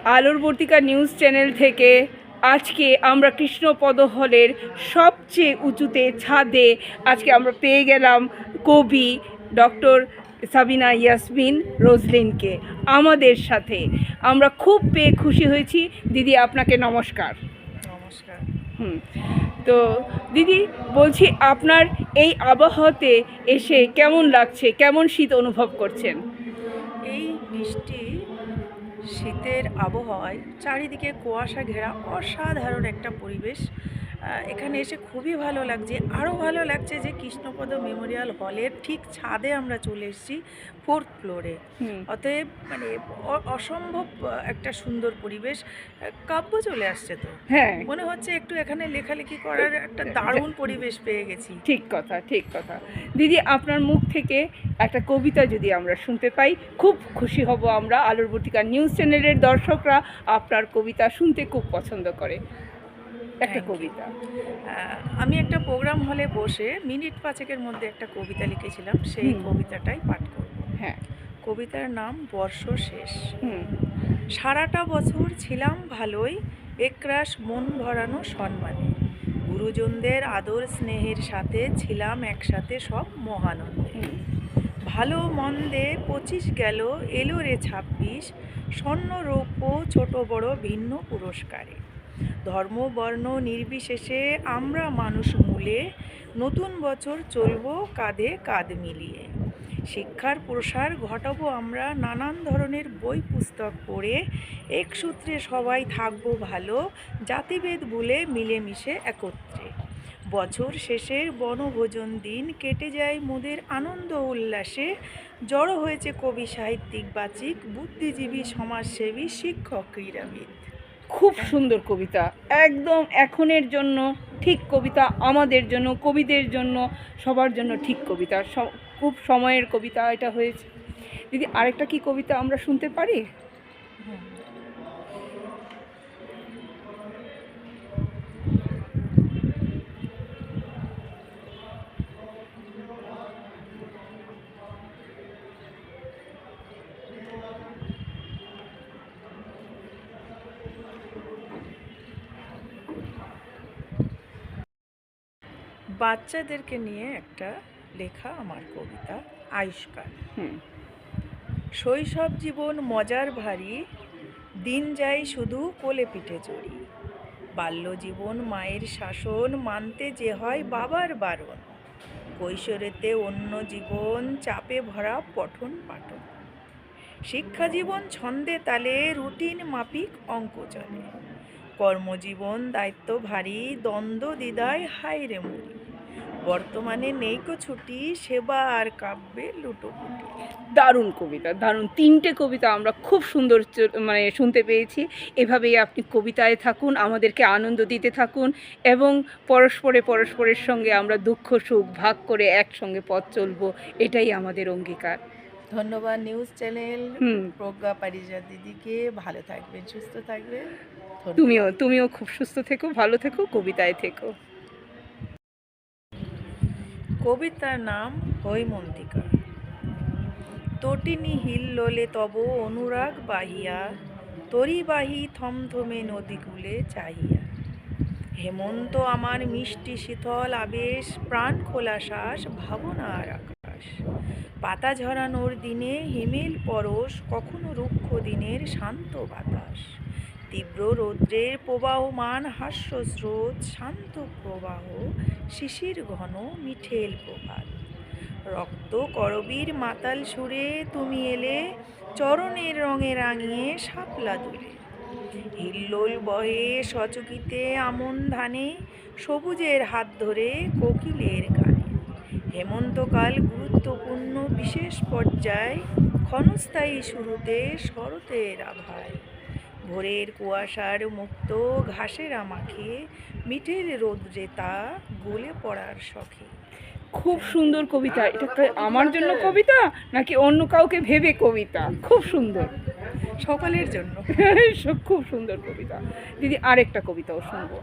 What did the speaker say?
আলোর বর্তিকা news channel থেকে আজকে আমরা কৃষ্ণপদ হলের সবচেয়ে উঁচুতে ছাদে আজকে আমরা পেয়ে গেলাম কবি ডক্টর সাবিনা ইয়াসমিন রোজলিনকে আমাদের সাথে। আমরা খুব পেয়ে খুশি হয়েছি। দিদি, আপনাকে নমস্কার। নমস্কার। তো দিদি, বলছি আপনার এই আবহাওয়াতে এসে কেমন লাগছে, কেমন শীত অনুভব করছেন? এই মিষ্টি শীতের আবহাওয়ায় চারিদিকে কুয়াশা ঘেরা অসাধারণ একটা পরিবেশ। এখানে এসে খুবই ভালো লাগছে। আরও ভালো লাগছে যে কৃষ্ণপদ মেমোরিয়াল হলের ঠিক ছাদে আমরা চলে এসেছি, 4th ফ্লোরে। অতএব মানে অসম্ভব একটা সুন্দর পরিবেশ। কাব্য চলে আসছে তো, হ্যাঁ, মনে হচ্ছে একটু এখানে লেখালেখি করার একটা দারুণ পরিবেশ পেয়ে গেছি। ঠিক কথা, ঠিক কথা। দিদি, আপনার মুখ থেকে একটা কবিতা যদি আমরা শুনতে পাই খুব খুশি হব আমরা। আলোর বর্তিকা নিউজ চ্যানেলের দর্শকরা আপনার কবিতা শুনতে খুব পছন্দ করে। একটা কবিতা। আমি একটা প্রোগ্রাম হলে বসে মিনিট 5-এর মধ্যে একটা কবিতা লিখেছিলাম, সেই কবিতাটাই পাঠ করব। হ্যাঁ। কবিতার নাম বর্ষ শেষ। সারাটা বছর ছিলাম ভালোই, একরাশ মন ভরানো সম্মানে, গুরুজনদের আদর স্নেহের সাথে ছিলাম একসাথে সব মহানন্দে। ভালো মন্দে 25 গেল, এলো রে 26, স্বর্ণ রৌপ্য ছোট বড় ভিন্ন পুরস্কারে। ধর্ম বর্ণ নির্বিশেষে আমরা মানুষ মূলে, নতুন বছর চলবো কাঁধে কাঁধ মিলিয়ে। শিক্ষার প্রসার ঘটাবো আমরা নানান ধরনের বই পুস্তক পড়ে, এক সূত্রে সবাই থাকবো ভালো, জাতিভেদ ভুলে মিলেমিশে একত্রে। বছর শেষের বনভোজন দিন কেটে যায় মোদের আনন্দ উল্লাসে, জড়ো হয়েছে কবি সাহিত্যিক বাচিক বুদ্ধিজীবী সমাজসেবী শিক্ষক ক্রীড়াবিদ। খুব সুন্দর কবিতা, একদম এখনের জন্য ঠিক কবিতা, আমাদের জন্য, কবিদের জন্য, সবার জন্য ঠিক কবিতা। খুব সময়ের কবিতা এটা হয়েছে। দিদি, আরেকটা কি কবিতা আমরা শুনতে পারি? বাচ্চাদেরকে নিয়ে একটা লেখা আমার কবিতা, আয়ুষ্কাল। শৈশব জীবন মজার ভারী, দিন যায় শুধু কোলে পিঠে চড়ি। বাল্য জীবন মায়ের শাসন, মানতে যে হয় বাবার বারণ। কৈশোরেতে অন্য জীবন, চাপে ভরা পঠন পাঠন। শিক্ষা জীবন ছন্দে তালে, রুটিন মাফিক অঙ্ক চলে। কর্মজীবন দায়িত্ব ভারী, দ্বন্দ্ব দ্বিধায় হায় রে মরি। বর্তমানে নেইকো ছুটি, সেবা আর কাব্যে লুটোপুটি। দারুণ কবিতা, দারুণ। 3টে কবিতা আমরা খুব সুন্দর মানে শুনতে পেয়েছি। এভাবেই আপনি কবিতায় থাকুন, আমাদেরকে আনন্দ দিতে থাকুন, এবং পরস্পরের সঙ্গে আমরা দুঃখ সুখ ভাগ করে একসঙ্গে পথ চলবো, এটাই আমাদের অঙ্গীকার। ধন্যবাদ নিউজ চ্যানেল, প্রজ্ঞা পারিজাত দিদিকে। ভালো থাকবেন, সুস্থ থাকবেন। তুমিও খুব সুস্থ থেকো, ভালো থেকো, কবিতায় থেকো। কবিতার নাম হৈমন্তিকা। তটিনী হিল্লোলে তব অনুরাগ বাহিয়া, তরিবাহী থমথমে নদীকূলে চাহিয়া। হেমন্ত আমার মিষ্টি শীতল আবেশ, প্রাণ খোলা শ্বাস, ভাবনার আকাশ। পাতা ঝরানোর দিনে হিমেল পরশ, কখনো রুক্ষ দিনের শান্ত বাতাস। তীব্র রৌদ্রের প্রবাহমান হাস্যস্রোত, শান্ত প্রবাহ, শিশির ঘন মিঠেল প্রভাত। রক্ত করবীর মাতাল সুরে তুমি এলে, চরণের রঙে রাঙিয়ে শাপলা দুলে। হিল্লোল বহে সচকিতে আমন ধানে, সবুজের হাত ধরে কোকিলের গানে। হেমন্তকাল গুরুত্বপূর্ণ বিশেষ পর্যায়, ক্ষণস্থায়ী শুরুতে শরতের আভায়। ভোরের কুয়াশার মুক্ত ঘাসের মাখে, মিঠের রোদ্রে তা গলে পড়ার শখে। খুব সুন্দর কবিতা। এটা আমার জন্য কবিতা নাকি অন্য কাউকে ভেবে কবিতা? খুব সুন্দর, সকলের জন্য। খুব সুন্দর কবিতা। দিদি, আরেকটা কবিতাও শুনবো।